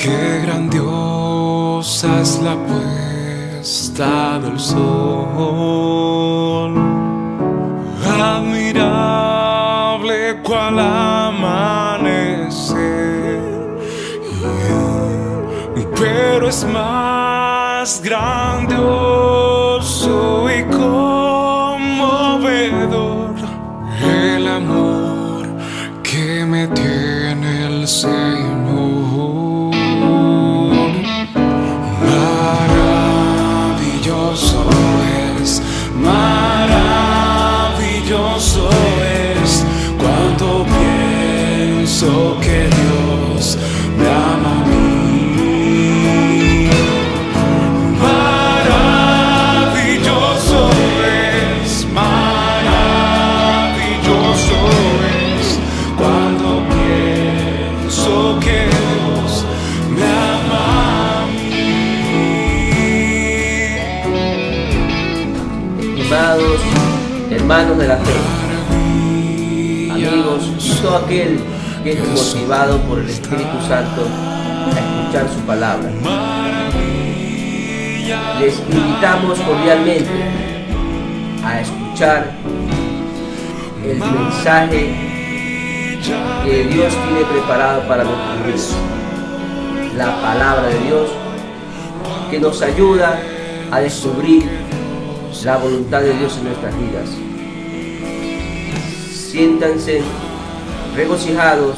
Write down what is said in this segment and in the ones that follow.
Qué grandiosa es la puesta del sol, admirable cual amanecer, pero es más grandioso y conmovedor el amor que me tiene el Señor. Maravilloso es cuando pienso que Dios me ama a mí. Maravilloso es cuando pienso que Dios me ama a mí. Estimados hermanos de la fe, amigos y todo aquel que es motivado por el Espíritu Santo a escuchar su palabra, les invitamos cordialmente a escuchar el mensaje que Dios tiene preparado para nuestros vidas, la palabra de Dios que nos ayuda a descubrir la voluntad de Dios en nuestras vidas. Siéntanse regocijados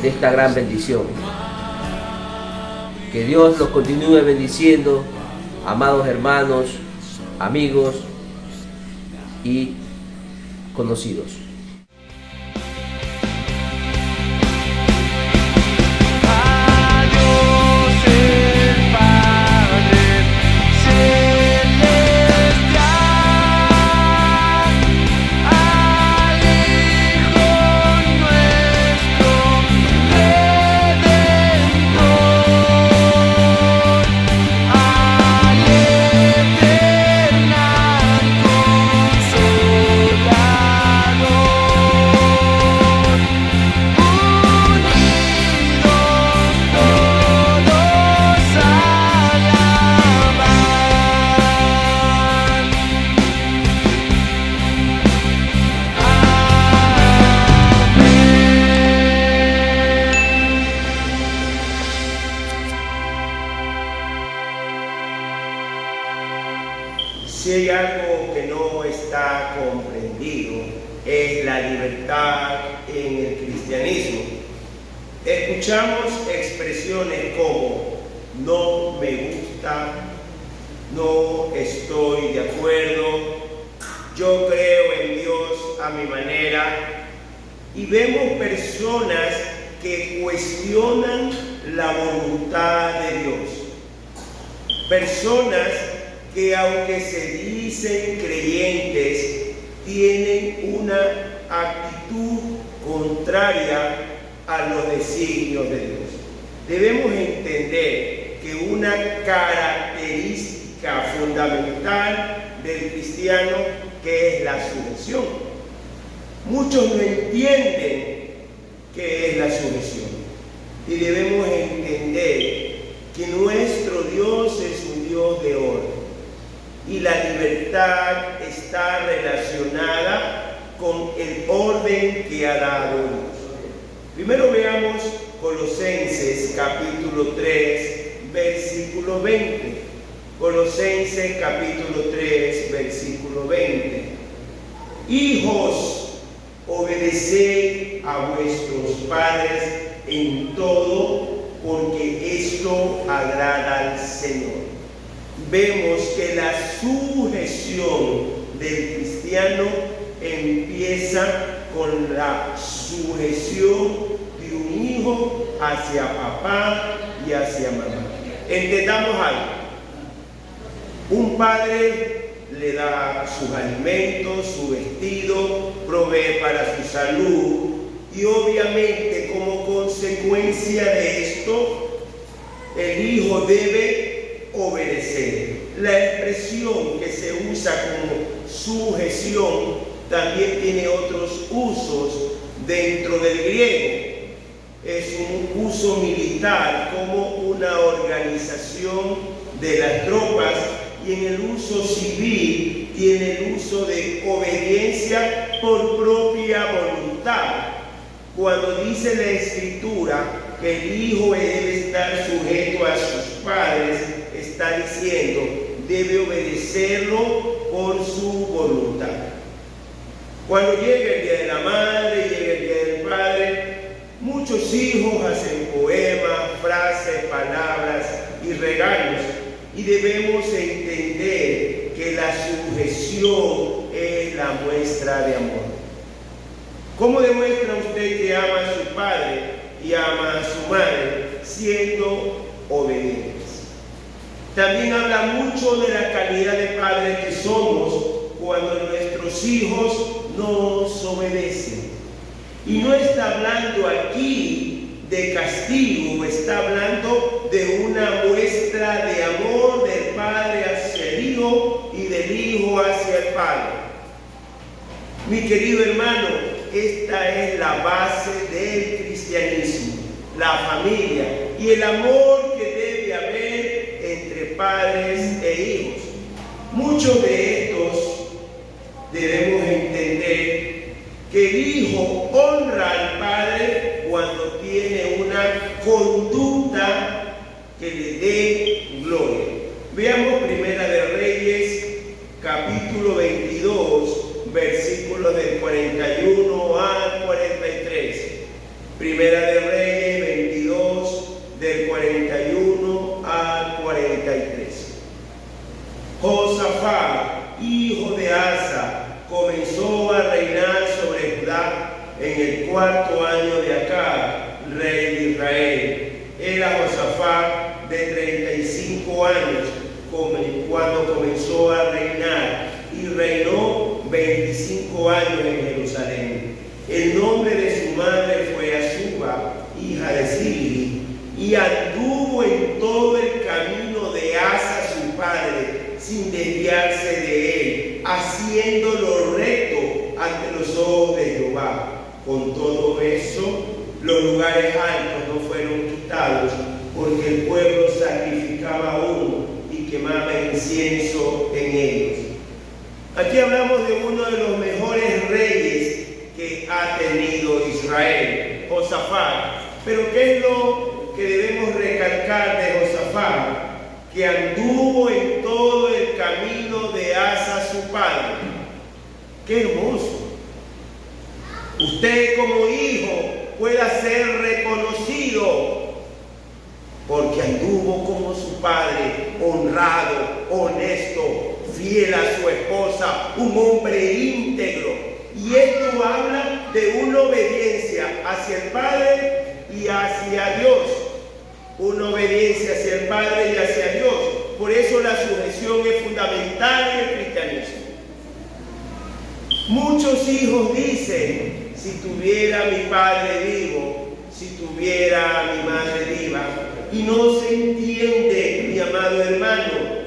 de esta gran bendición. Que Dios los continúe bendiciendo, amados hermanos, amigos y conocidos. Si hay algo que no está comprendido es la libertad en el cristianismo. Escuchamos expresiones como no me gusta, no estoy de acuerdo, yo creo en Dios a mi manera, y vemos personas que cuestionan la voluntad de Dios. Personas que aunque se dicen creyentes, tienen una actitud contraria a los designios de Dios. Debemos entender que una característica fundamental del cristiano que es la sujeción. Muchos no entienden qué es la sujeción y debemos entender que nuestro Dios es un Dios de orden. Y la libertad está relacionada con el orden que ha dado Dios. Primero veamos Colosenses capítulo 3, versículo 20. Colosenses capítulo 3, versículo 20. Hijos, obedeced a vuestros padres en todo, porque esto agrada al Señor. Vemos que la sujeción del cristiano empieza con la sujeción de un hijo hacia papá y hacia mamá. Entendamos algo. Un padre le da sus alimentos, su vestido, provee para su salud y obviamente como consecuencia de esto, el hijo debe obedecer. La expresión que se usa como sujeción también tiene otros usos dentro del griego. es un uso militar como una organización de las tropas, y en el uso civil tiene el uso de obediencia por propia voluntad. Cuando dice la Escritura que el hijo debe estar sujeto a sus padres, está diciendo, debe obedecerlo por su voluntad. Cuando llega el Día de la Madre, llega el Día del Padre, muchos hijos hacen poemas, frases, palabras y regalos, y debemos entender que la sujeción es la muestra de amor. ¿Cómo demuestra usted que ama a su padre y ama a su madre? Siendo obedientes. También habla mucho de la calidad de padres que somos cuando nuestros hijos nos obedecen. Y no está hablando aquí de castigo, está hablando de una muestra de amor del padre hacia el hijo y del hijo hacia el padre. Mi querido hermano, esta es la base del cristianismo, la familia y el amor que debe haber entre padres e hijos. Muchos de estos debemos entender que el hijo honra al padre cuando tiene una conducta que le dé gloria. Veamos Primera de Reyes, capítulo 22, versículos del 41 al 43. Primera de Reyes 22, del 41 al 43. Josafat, hijo de Asa, comenzó a reinar sobre Judá en el 4º año de Acab, rey de Israel. Era Josafat de 35 años cuando comenzó a reinar, y reinó 25 años en Jerusalén. El nombre de su madre fue Azuba, hija de Zilli, y anduvo en todo el camino de Asa su padre, sin desviarse de él, haciendo lo recto ante los ojos de Jehová. Con todo eso, los lugares altos no fueron quitados, porque el pueblo sacrificaba aún y quemaba incienso en ellos. Aquí hablamos de uno de los mejores reyes que ha tenido Israel, Josafat. Pero ¿qué es lo que debemos recalcar de Josafat? Que anduvo en todo el camino de Asa su padre. ¡Qué hermoso! Usted como hijo pueda ser reconocido porque anduvo como su padre, honrado, honesto, fiel a su esposa, un hombre íntegro. Y esto habla de una obediencia hacia el Padre y hacia Dios. Una obediencia hacia el Padre y hacia Dios. Por eso la sujeción es fundamental en el cristianismo. Muchos hijos dicen, si tuviera mi padre vivo, si tuviera mi madre viva, y no se entiende, mi amado hermano,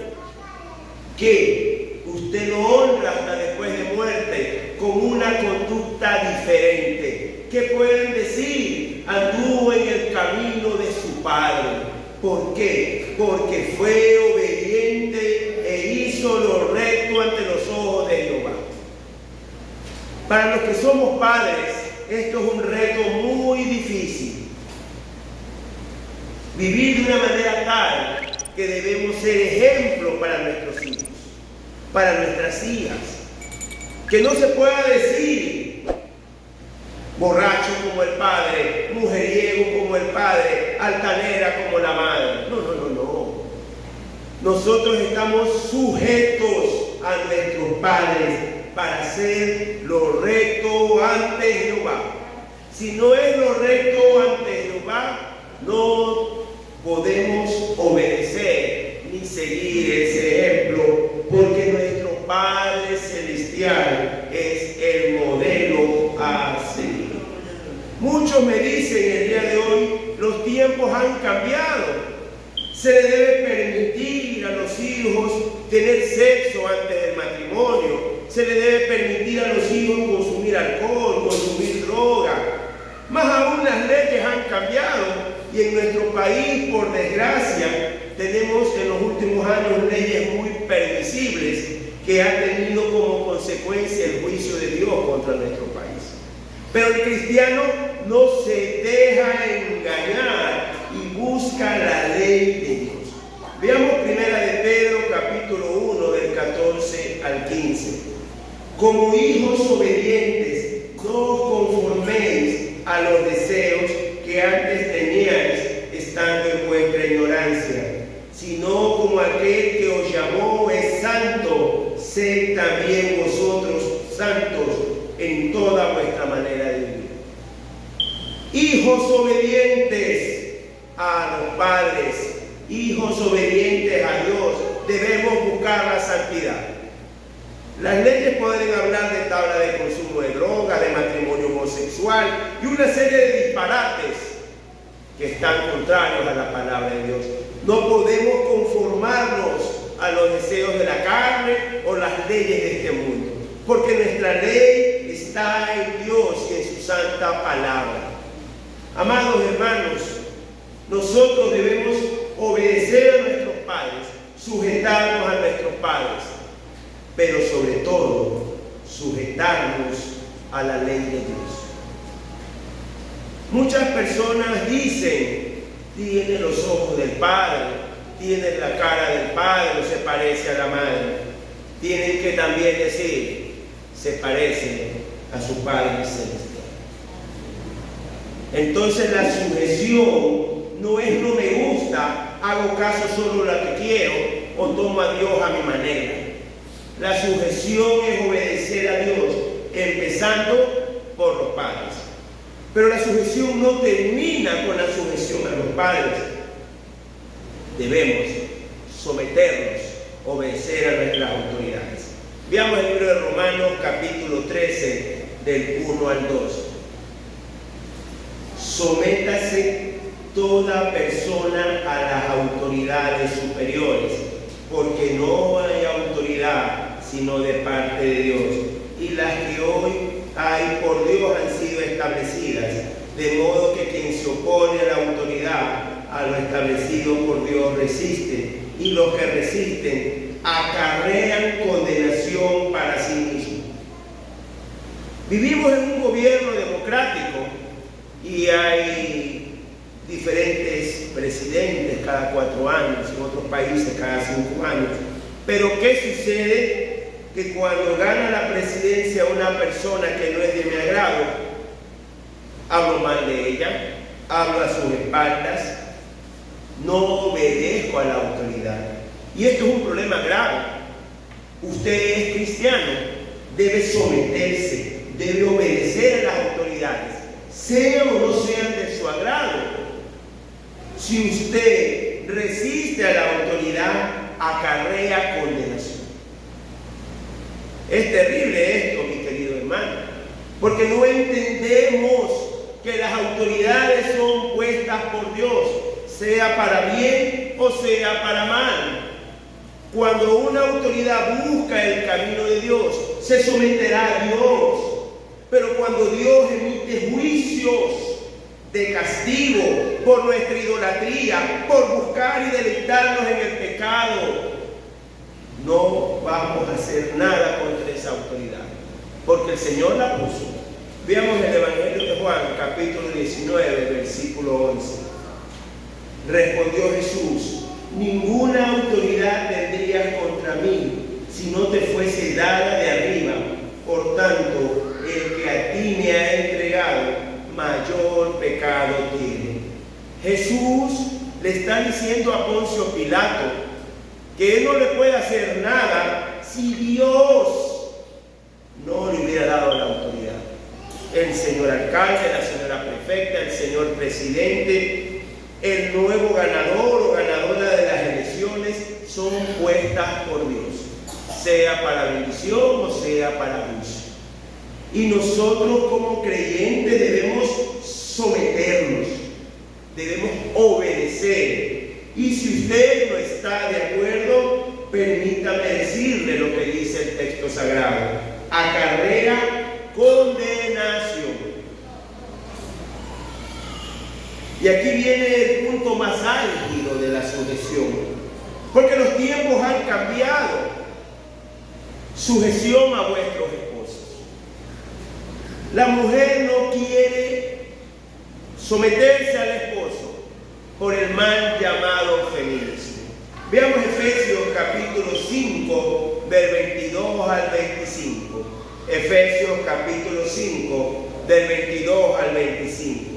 que usted lo honra hasta después de muerte con una conducta diferente. ¿Qué pueden decir? Anduvo en el camino de su padre. ¿Por qué? Porque fue obediente e hizo lo recto ante los ojos de Jehová. Para los que somos padres, esto es un reto muy difícil. Vivir de una manera tal que debemos ser ejemplo para nuestros hijos, para nuestras hijas. Que no se pueda decir borracho como el padre, mujeriego como el padre, altanera como la madre. No. Nosotros estamos sujetos a nuestros padres para hacer lo recto ante Jehová. Si no es lo recto ante Jehová, no podemos obedecer ni seguir ese ejemplo, porque nuestro Padre Celestial es el modelo a seguir. Muchos me dicen el día de hoy, los tiempos han cambiado. Se le debe permitir a los hijos tener sexo antes del matrimonio. Se le debe permitir a los hijos consumir alcohol, consumir droga. Más aún las leyes han cambiado y en nuestro país, por desgracia, tenemos en los últimos años leyes muy permisibles que han tenido como consecuencia el juicio de Dios contra nuestro país. Pero el cristiano no se deja engañar y busca la ley de Dios. Veamos primera de Pedro, capítulo 1, del 14 al 15. Como hijos obedientes, no os conforméis a los deseos que antes teníais estando en vuestra ignorancia, sino como aquel que os llamó es santo, sed también vosotros santos en toda vuestra manera de vivir. Hijos obedientes a los padres, hijos obedientes a Dios, debemos buscar la santidad. Las leyes pueden hablar de tabla de consumo de drogas, de matrimonio homosexual y una serie de disparates que están contrarios a la palabra de Dios. No podemos conformarnos a los deseos de la carne o las leyes de este mundo, porque nuestra ley está en Dios y en su santa palabra. Amados hermanos, nosotros debemos obedecer a nuestros padres, sujetarnos a nuestros padres, pero sobre todo sujetarnos a la ley de Dios. Muchas personas dicen: tiene los ojos del Padre, tiene la cara del Padre, o se parece a la madre. Tienen que también decir: se parece a su Padre celestial. Entonces la sujeción no es no me gusta, hago caso solo a lo que quiero o tomo a Dios a mi manera. La sujeción es obedecer a Dios, empezando por los padres. Pero la sujeción no termina con la sujeción a los padres. Debemos someternos, obedecer a nuestras autoridades. Veamos el libro de Romanos, capítulo 13, del 1 al 2. Sométase toda persona a las autoridades superiores, porque no hay autoridad sino de parte de Dios, y las que hoy hay por Dios han sido establecidas, de modo que quien se opone a la autoridad, a lo establecido por Dios, resiste, y los que resisten acarrean condenación para sí mismos. Vivimos en un gobierno democrático y hay diferentes presidentes cada 4 años, en otros países cada 5 años. Pero ¿qué sucede? Que cuando gana la presidencia una persona que no es de mi agrado, hablo mal de ella, hablo a sus espaldas, no obedezco a la autoridad. Y esto es un problema grave. Usted es cristiano, debe someterse, debe obedecer a las autoridades, sean o no sean de su agrado. Si usted resiste a la autoridad, acarrea condenación. Es terrible esto, mi querido hermano, porque no entendemos que las autoridades son puestas por Dios, sea para bien o sea para mal. Cuando una autoridad busca el camino de Dios, se someterá a Dios. Pero cuando Dios emite juicios de castigo por nuestra idolatría, por buscar y deleitarnos en el pecado, no vamos a hacer nada contra esa autoridad, porque el Señor la puso. Veamos el Evangelio de Juan, capítulo 19, versículo 11. Respondió Jesús: ninguna autoridad tendrías contra mí si no te fuese dada de arriba. Por tanto, el que a ti me ha entregado, mayor pecado tiene. Jesús le está diciendo a Poncio Pilato que él no le puede hacer nada si Dios no le hubiera dado la autoridad. El señor alcalde, la señora prefecta, el señor presidente, el nuevo ganador o ganadora de las elecciones son puestas por Dios, sea para bendición o sea para juicio. Y nosotros como creyentes debemos someternos, debemos obedecer. Y si usted no está de acuerdo, permítame decirle lo que dice el texto sagrado: acarrea condenación. Y aquí viene el punto más álgido de la sujeción, porque los tiempos han cambiado. Sujeción a vuestros esposos. La mujer no quiere someterse al esposo por el mal llamado feminismo. Veamos Efesios capítulo 5, del 22 al 25. Efesios capítulo 5, del 22 al 25.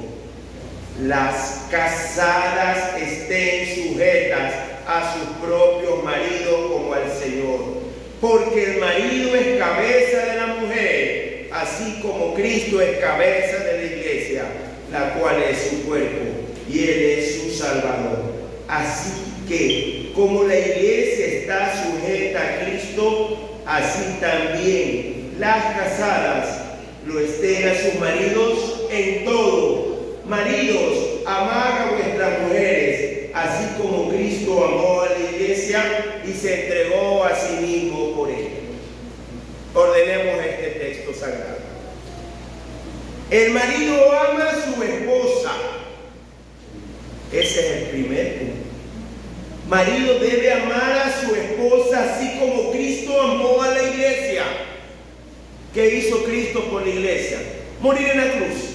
Las casadas estén sujetas a sus propios maridos como al Señor, porque el marido es cabeza de la mujer, así como Cristo es cabeza de la iglesia, la cual es su cuerpo, y Él es su Salvador. Así que, como la iglesia está sujeta a Cristo, así también las casadas lo estén a sus maridos en todo. Maridos, amad a vuestras mujeres, así como Cristo amó a la iglesia y se entregó a sí mismo por ella. Ordenemos este texto sagrado. El marido ama a su esposa. Ese es el primer punto. Marido debe amar a su esposa así como Cristo amó a la iglesia. ¿Qué hizo Cristo por la iglesia? Morir en la cruz.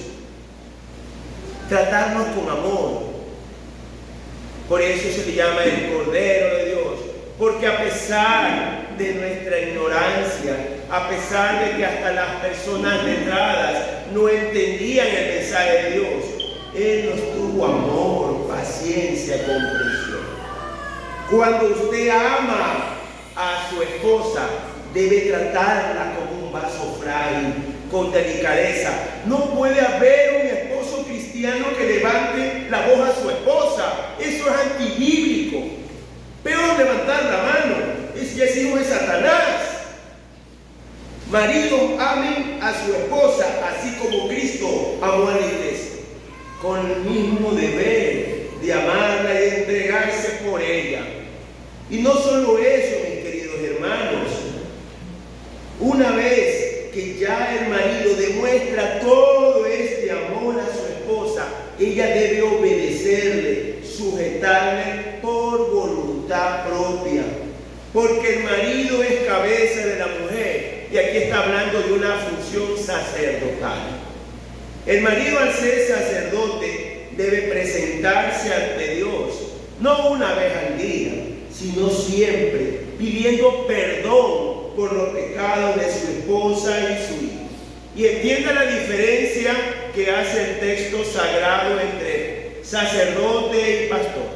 Tratarnos con amor. Por eso se le llama el Cordero de Dios. Porque a pesar de nuestra ignorancia, a pesar de que hasta las personas letradas no entendían el mensaje de Dios, Él nos tuvo amor, paciencia, comprensión. Cuando usted ama a su esposa, debe tratarla como un vaso frágil, con delicadeza. No puede haber un esposo cristiano que levante la voz a su esposa. Eso es antibíblico. Peor levantar la mano. Ese hijo de Satanás. Maridos, amen a su esposa, así como Cristo amó a la iglesia, con el mismo deber de amarla y entregarse por ella. Y no solo eso, mis queridos hermanos, una vez que ya el marido demuestra todo este amor a su esposa, ella debe obedecerle, sujetarle por voluntad propia, porque el marido es cabeza de la mujer, y aquí está hablando de una función sacerdotal. El marido, al ser sacerdote, debe presentarse ante Dios, no una vez al día, sino siempre, pidiendo perdón por los pecados de su esposa y su hijo. Y entienda la diferencia que hace el texto sagrado entre sacerdote y pastor.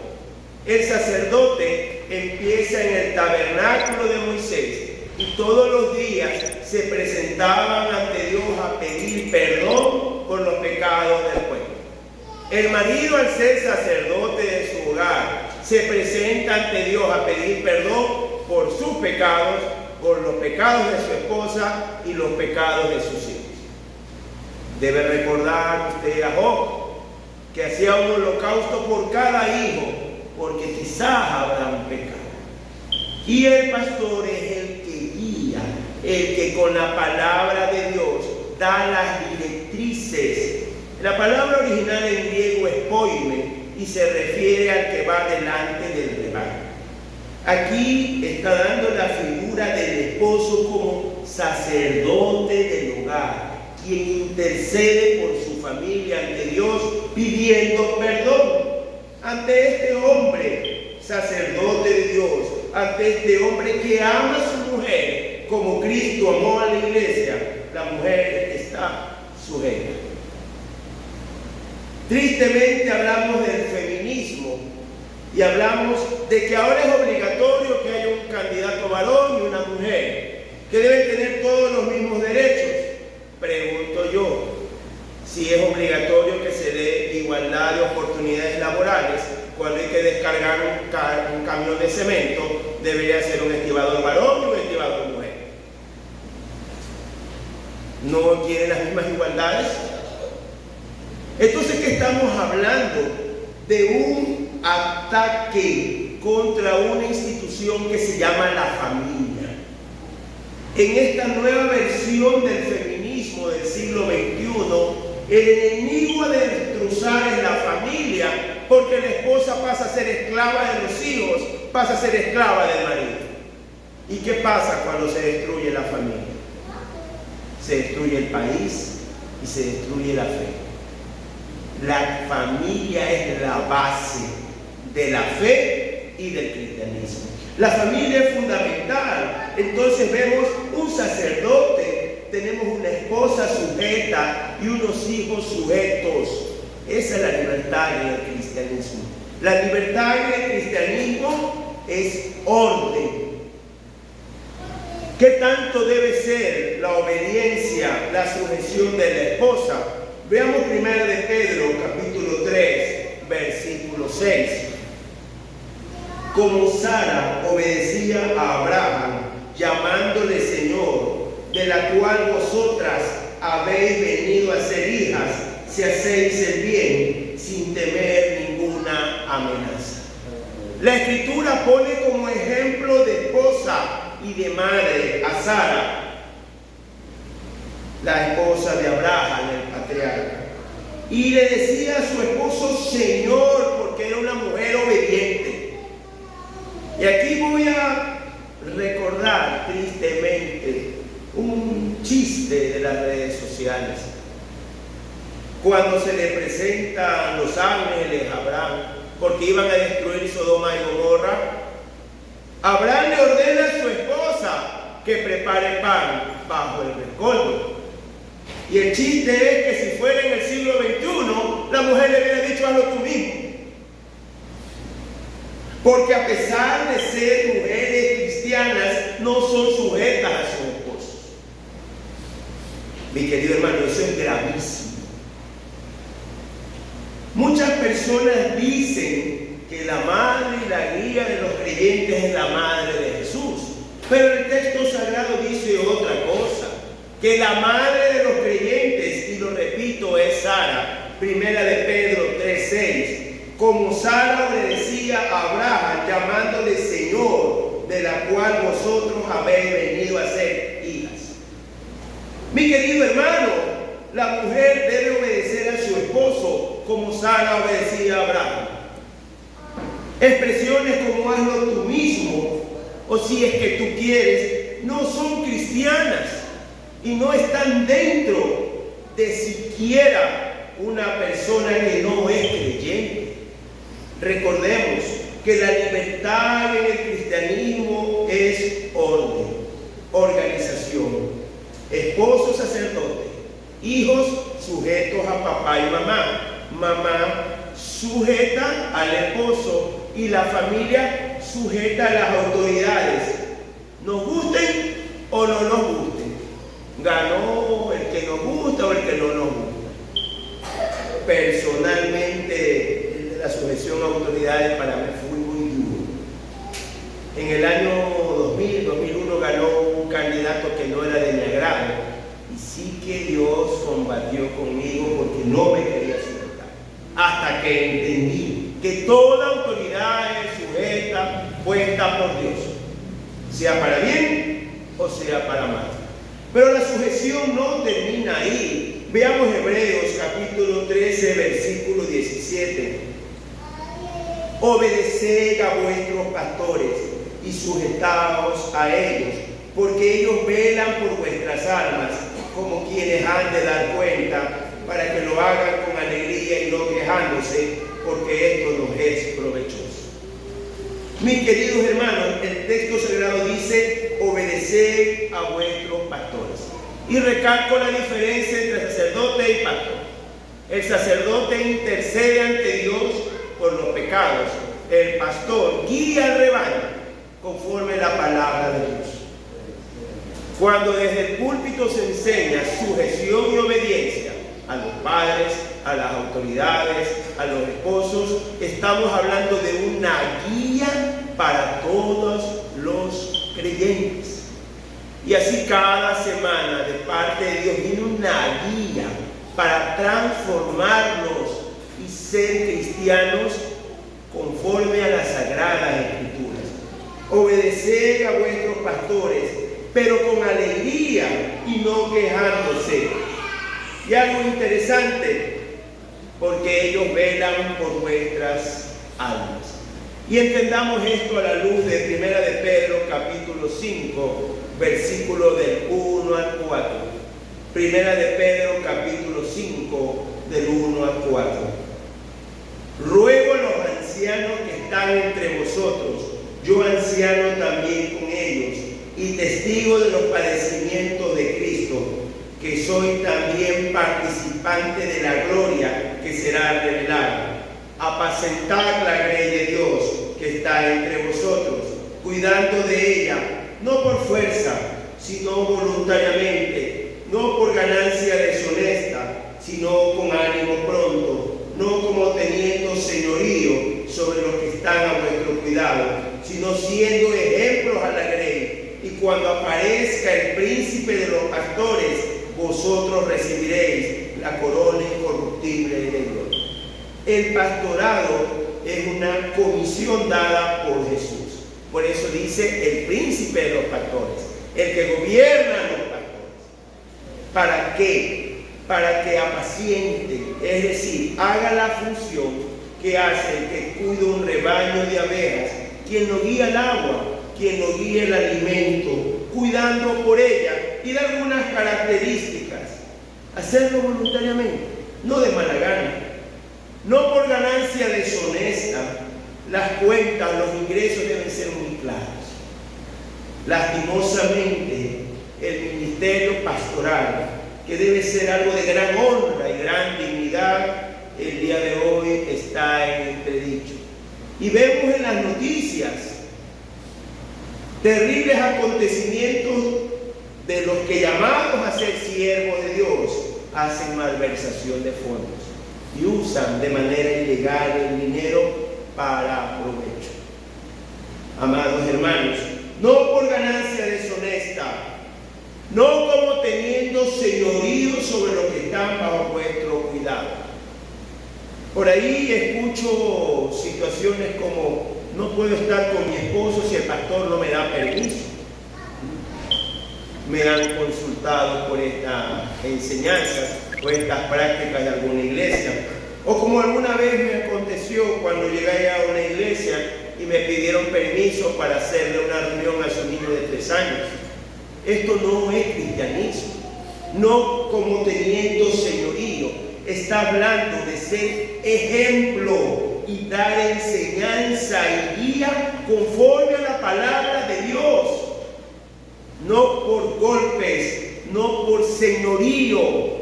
El sacerdote empieza en el tabernáculo de Moisés y todos los días se presentaban ante Dios a pedir perdón por los pecados del pueblo. El marido, al ser sacerdote de su hogar, se presenta ante Dios a pedir perdón por sus pecados, por los pecados de su esposa y los pecados de sus hijos. Debe recordar usted a Job, que hacía un holocausto por cada hijo, porque quizás habrá un pecado. Y el pastor es el que guía, el que con la palabra de Dios da las directrices. La palabra original en griego es poime y se refiere al que va delante del rebaño. Aquí está dando la figura del esposo como sacerdote del hogar, quien intercede por su familia ante Dios pidiendo perdón. Ante este hombre, sacerdote de Dios, ante este hombre que ama a su mujer como Cristo amó a la iglesia, la mujer está sujeta. Tristemente hablamos del feminismo y hablamos de que ahora es obligatorio que haya un candidato varón y una mujer, que deben tener todos los mismos derechos. Pregunto yo, si es obligatorio que se dé igualdad de oportunidades laborales, cuando hay que descargar un camión de cemento, debería ser un estibador varón y un estibador mujer. ¿No quieren las mismas igualdades? Entonces, ¿qué estamos hablando? De un ataque contra una institución que se llama la familia. En esta nueva versión del feminismo del siglo XXI, el enemigo ha destruido desmenuzar es la familia, porque la esposa pasa a ser esclava de los hijos, pasa a ser esclava del marido. ¿Y qué pasa cuando se destruye la familia? Se destruye el país y se destruye la fe. La familia es la base de la fe y del cristianismo. La familia es fundamental. Entonces vemos un sacerdote, tenemos una esposa sujeta y unos hijos sujetos. Esa es la libertad en el cristianismo. La libertad en el cristianismo es orden. ¿Qué tanto debe ser la obediencia, la sujeción de la esposa? Veamos 1 de Pedro, capítulo 3, versículo 6. Como Sara obedecía a Abraham, llamándole Señor, de la cual vosotras habéis venido a ser hijas, si hacéis el bien, sin temer ninguna amenaza. La Escritura pone como ejemplo de esposa y de madre a Sara, la esposa de Abraham, el patriarca, y le decía a su esposo Señor, porque era una mujer obediente. Y aquí voy a recordar tristemente un chiste de las redes sociales. Cuando se le presentan los ángeles a Abraham, porque iban a destruir Sodoma y Gomorra, Abraham le ordena a su esposa que prepare pan bajo el rescoldo. Y el chiste es que si fuera en el siglo XXI, la mujer le hubiera dicho: hazlo tú mismo. Porque a pesar de ser mujeres cristianas, no son sujetas a sus esposos. Mi querido hermano, eso es gravísimo. Muchas personas dicen que la madre y la guía de los creyentes es la madre de Jesús. Pero el texto sagrado dice otra cosa, que la madre de los creyentes, y lo repito, es Sara. 1 de Pedro 3:6. Como Sara obedecía a Abraham, llamándole Señor, de la cual vosotros habéis venido a ser hijas. Mi querido hermano, la mujer debe obedecer a su esposo como Sara obedecía a Abraham. Expresiones como hazlo tú mismo, o si es que tú quieres, no son cristianas y no están dentro de siquiera una persona que no es creyente. Recordemos que la libertad en el cristianismo es orden, organización, esposo sacerdote, hijos sujetos a papá y mamá, mamá sujeta al esposo y la familia sujeta a las autoridades, nos gusten o no nos gusten. Ganó el que nos gusta o el que no nos gusta. Personalmente, la sujeción a autoridades para mí fue muy duro. En el año 2001 ganó un candidato que no era de mi agrado, y sí que Dios combatió conmigo porque no me quería sujetar, hasta que entendí que toda autoridad es sujeta, puesta por Dios, sea para bien o sea para mal. Pero la sujeción no termina ahí. Veamos Hebreos capítulo 13, versículo 17. Obedeced a vuestros pastores y sujetaos a ellos, porque ellos velan por vuestras almas, como quienes han de dar cuenta, para que lo hagan con alegría y no quejándose, porque esto nos es provechoso. Mis queridos hermanos, el texto sagrado dice: obedeced a vuestros pastores. Y recalco la diferencia entre sacerdote y pastor. El sacerdote intercede ante Dios por los pecados. El pastor guía al rebaño conforme la palabra de Dios. Cuando desde el púlpito se enseña sujeción y obediencia a los padres, a las autoridades, a los esposos, estamos hablando de una guía para todos los creyentes. Y así cada semana de parte de Dios viene una guía para transformarnos y ser cristianos conforme a las sagradas escrituras. Obedeced a vuestros pastores, pero con alegría y no quejándose. Y algo interesante, porque ellos velan por vuestras almas. Y entendamos esto a la luz de Primera de Pedro, capítulo 5, versículo del 1 al 4. Primera de Pedro, capítulo 5, del 1 al 4. Ruego a los ancianos que están entre vosotros, yo anciano también con ellos, y testigo de los padecimientos de Cristo, que soy también participante de la gloria que será revelada. Apacentad la grey de Dios que está entre vosotros, cuidando de ella, no por fuerza, sino voluntariamente, no por ganancia deshonesta, sino con ánimo pronto, no como teniendo señorío sobre los que están a vuestro cuidado, sino siendo ejemplos a la grey. Y cuando aparezca el príncipe de los pastores, vosotros recibiréis la corona incorruptible de Dios. El pastorado es una comisión dada por Jesús. Por eso dice el príncipe de los pastores, el que gobierna a los pastores. ¿Para qué? Para que apaciente, es decir, haga la función que hace el que cuida un rebaño de abejas, quien no guía el agua, quien no guía el alimento, cuidando por ella y de algunas características. Hacerlo voluntariamente, no de mala gana. No por ganancia deshonesta. Las cuentas, los ingresos deben ser muy claros. Lastimosamente, el ministerio pastoral, que debe ser algo de gran honra y gran dignidad, el día de hoy está en entredicho. Y vemos en las noticias terribles acontecimientos de los que, llamados a ser siervos de Dios, hacen malversación de fondos y usan de manera ilegal el dinero para provecho. Amados hermanos, no por ganancia deshonesta, no como teniendo señorío sobre los que están bajo vuestro cuidado. Por ahí escucho situaciones como: no puedo estar con mi esposo si el pastor no me da permiso. Me han consultado por esta enseñanza o estas prácticas de alguna iglesia. O como alguna vez me aconteció cuando llegué a una iglesia y me pidieron permiso para hacerle una reunión a su niño de 3 años. Esto no es cristianismo, no como teniendo señorío. Está hablando de ser ejemplo y dar enseñanza y guía conforme a la palabra de Dios. No por golpes, no por señorío.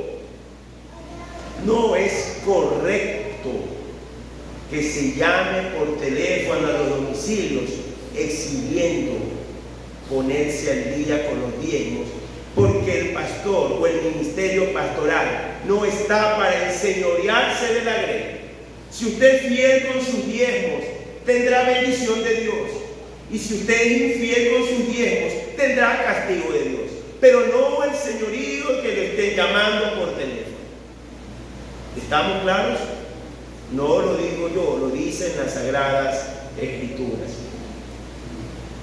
No es correcto que se llame por teléfono a los domicilios exigiendo ponerse al día con los diezmos, porque el pastor o el ministerio pastoral no está para enseñorearse de la grey. Si usted es fiel con sus diezmos, tendrá bendición de Dios. Y si usted es infiel con sus diezmos, tendrá castigo de Dios. Pero no el señorío que lo estén llamando por teléfono. ¿Estamos claros? No lo digo yo, lo dicen las Sagradas Escrituras.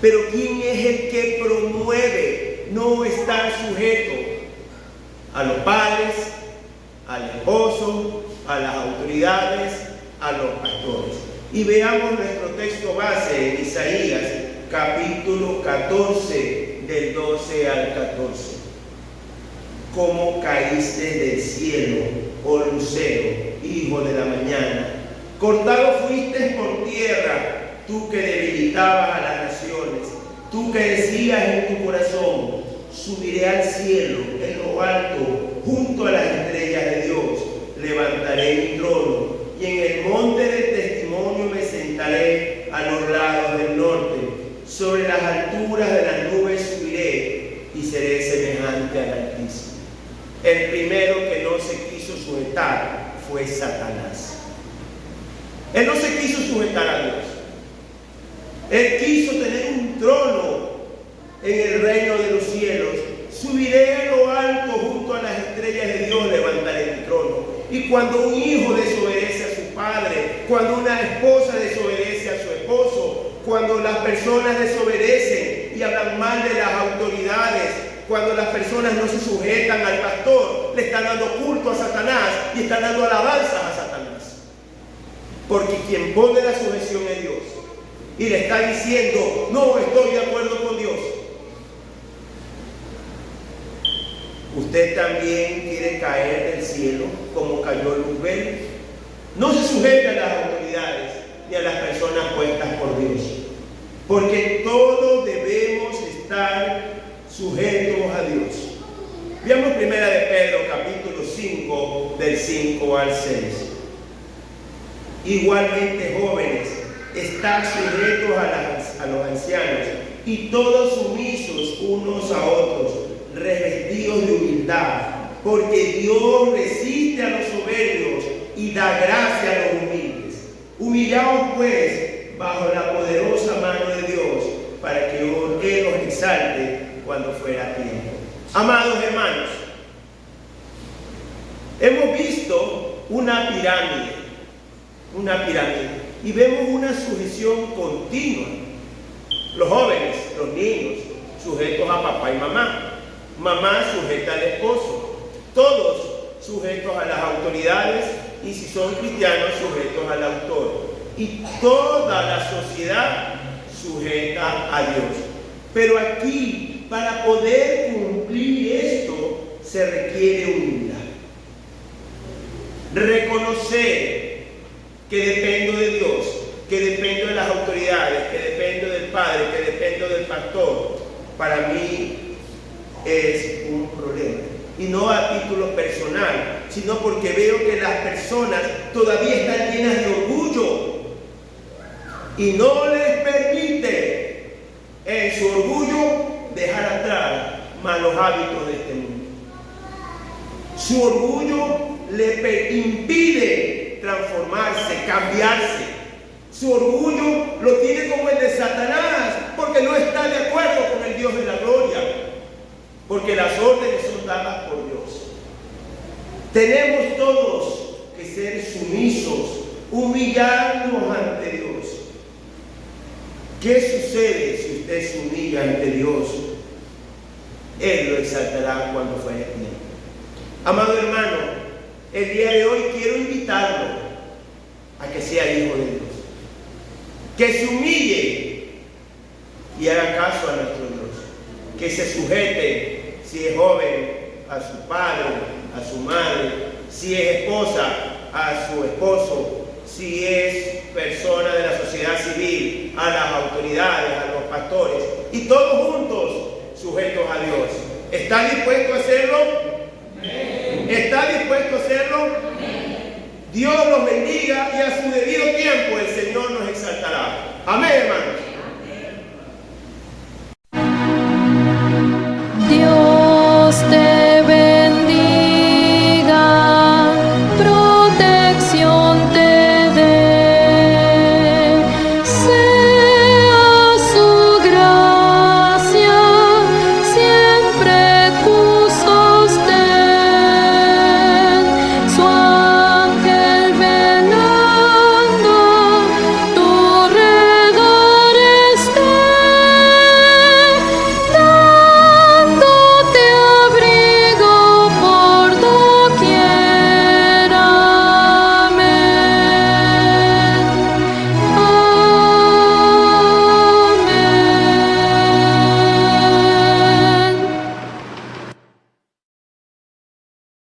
Pero ¿quién es el que promueve no estar sujeto a los padres, al esposo, a las autoridades, a los pastores? Y veamos nuestro texto base en Isaías, capítulo 14, del 12 al 14. ¿Cómo caíste del cielo, oh lucero, hijo de la mañana? Cortado fuiste por tierra, tú que debilitabas a las naciones, tú que decías en tu corazón: subiré al cielo, en lo alto, junto a las estrellas de Dios, levantaré mi trono, y en el monte del testimonio me sentaré a los lados del norte. Sobre las alturas de las nubes subiré y seré semejante al Altísimo. El primero que no se quiso sujetar fue Satanás. Él no se quiso sujetar a Dios. Él quiso tener un trono en el reino de los cielos. Subiré a lo alto junto a las estrellas de Dios, levantaré mi trono. Y cuando un hijo desobedece a su padre, cuando una esposa desobedece a su esposo, cuando las personas desobedecen y hablan mal de las autoridades, cuando las personas no se sujetan al pastor, le están dando culto a Satanás y están dando alabanzas a Satanás. Porque quien pone la sujeción es Dios. Y le está diciendo, no estoy de acuerdo con Dios. Usted también quiere caer del cielo como cayó Luzbel. No se sujete a las autoridades ni a las personas puestas por Dios. Porque todos debemos estar sujetos a Dios. Veamos 1 de Pedro capítulo 5 del 5 al 6. Igualmente, jóvenes, estad sujetos a los ancianos y todos sumisos unos a otros, revestidos de humildad, porque Dios resiste a los soberbios y da gracia a los humildes. Humillaos pues bajo la poderosa mano de Dios, para que Él os exalte cuando fuera tiempo. Amados hermanos, hemos visto una pirámide, y vemos una sujeción continua. Los jóvenes, los niños, sujetos a papá y mamá. Mamá sujeta al esposo. Todos sujetos a las autoridades y si son cristianos sujetos al autor. Y toda la sociedad sujeta a Dios. Pero aquí, para poder cumplir esto, se requiere humildad. Reconocer que dependo de Dios, que dependo de las autoridades, que dependo del Padre, que dependo del pastor, para mí es un problema. Y no a título personal, sino porque veo que las personas todavía están llenas de orgullo y no les permite en su orgullo dejar atrás malos hábitos de este mundo. Su orgullo le impide transformarse, cambiarse. Su orgullo lo tiene como el de Satanás, porque no está de acuerdo con el Dios de la gloria, porque las órdenes son dadas por Dios. Tenemos todos que ser sumisos, humillarnos ante Dios. ¿Qué sucede si usted se humilla ante Dios? Él lo exaltará cuando fuere tiempo. Amado hermano, el día de hoy quiero invitarlo a que sea hijo de Dios, que se humille y haga caso a nuestro Dios, que se sujete, si es joven, a su padre, a su madre, si es esposa, a su esposo, si es persona de la sociedad civil, a las autoridades, a los pastores, y todos juntos sujetos a Dios. ¿Está dispuesto a hacerlo? ¿Está dispuesto a hacerlo? Dios los bendiga y a su debido tiempo el Señor nos exaltará.